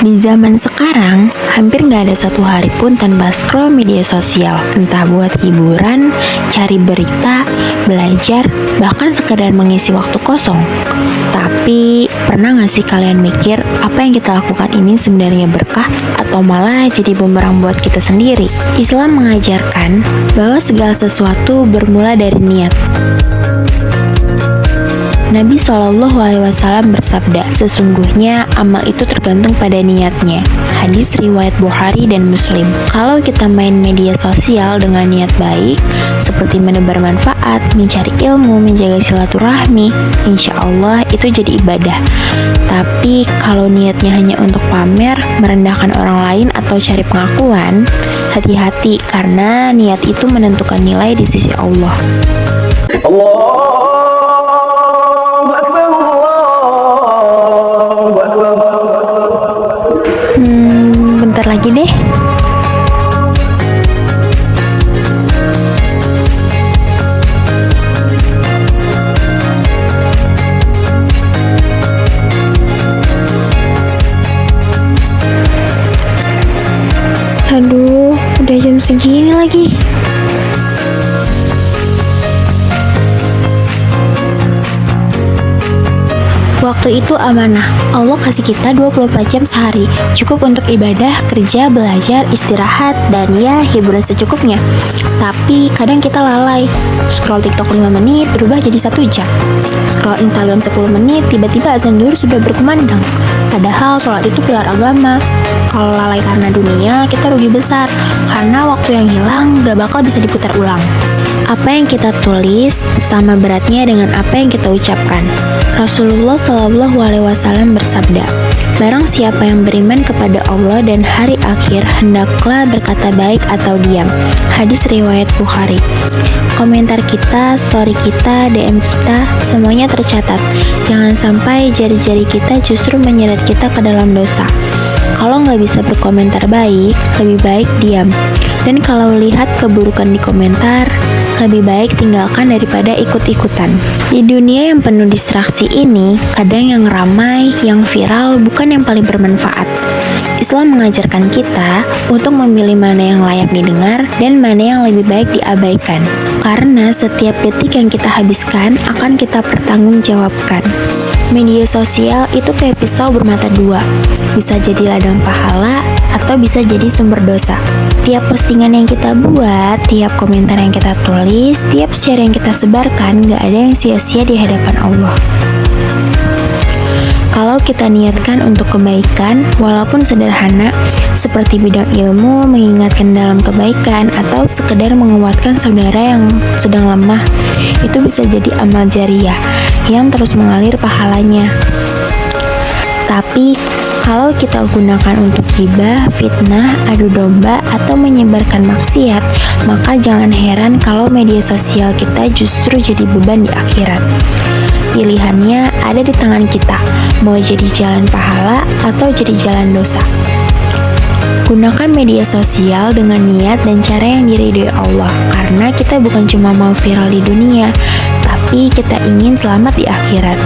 Di zaman sekarang, hampir nggak ada satu hari pun tanpa scroll media sosial, entah buat hiburan, cari berita, belajar, bahkan sekedar mengisi waktu kosong. Tapi, pernah nggak sih kalian mikir apa yang kita lakukan ini sebenarnya berkah atau malah jadi bumerang buat kita sendiri? Islam mengajarkan bahwa segala sesuatu bermula dari niat. Nabi SAW bersabda, sesungguhnya amal itu tergantung pada niatnya. Hadis riwayat Bukhari dan Muslim. Kalau kita main media sosial dengan niat baik, seperti menebar manfaat, mencari ilmu, menjaga silaturahmi, insya Allah itu jadi ibadah. Tapi kalau niatnya hanya untuk pamer, merendahkan orang lain atau cari pengakuan, hati-hati karena niat itu menentukan nilai di sisi Allah. Bentar lagi deh. Aduh, udah jam segini lagi. Waktu itu amanah. Allah kasih kita 24 jam sehari, cukup untuk ibadah, kerja, belajar, istirahat, dan ya hiburan secukupnya. Tapi kadang kita lalai. Scroll TikTok 5 menit berubah jadi 1 jam. Scroll Instagram 10 menit, tiba-tiba azan zuhur sudah berkumandang. Padahal sholat itu pilar agama. Kalau lalai karena dunia, kita rugi besar. Karena waktu yang hilang gak bakal bisa diputar ulang. Apa yang kita tulis sama beratnya dengan apa yang kita ucapkan. Rasulullah SAW bersabda, barang siapa yang beriman kepada Allah dan hari akhir, hendaklah berkata baik atau diam. Hadis riwayat Bukhari. Komentar kita, story kita, DM kita, semuanya tercatat. Jangan sampai jari-jari kita justru menyeret kita ke dalam dosa. Kalau nggak bisa berkomentar baik, lebih baik diam. Dan kalau lihat keburukan di komentar, lebih baik tinggalkan daripada ikut-ikutan. Di dunia yang penuh distraksi ini, kadang yang ramai, yang viral bukan yang paling bermanfaat. Islam mengajarkan kita untuk memilih mana yang layak didengar dan mana yang lebih baik diabaikan. Karena setiap detik yang kita habiskan akan kita pertanggungjawabkan. Media sosial itu kayak pisau bermata dua, bisa jadi ladang pahala atau bisa jadi sumber dosa. Tiap postingan yang kita buat, tiap komentar yang kita tulis, tiap share yang kita sebarkan, gak ada yang sia-sia di hadapan Allah. Kalau kita niatkan untuk kebaikan, walaupun sederhana, seperti bidang ilmu, mengingatkan dalam kebaikan, atau sekedar menguatkan saudara yang sedang lemah, itu bisa jadi amal jariah yang terus mengalir pahalanya. Tapi, kalau kita gunakan untuk ghibah, fitnah, adu domba, atau menyebarkan maksiat, maka jangan heran kalau media sosial kita justru jadi beban di akhirat. Pilihannya ada di tangan kita, mau jadi jalan pahala atau jadi jalan dosa. Gunakan media sosial dengan niat dan cara yang diridhoi Allah, karena kita bukan cuma mau viral di dunia, tapi kita ingin selamat di akhirat.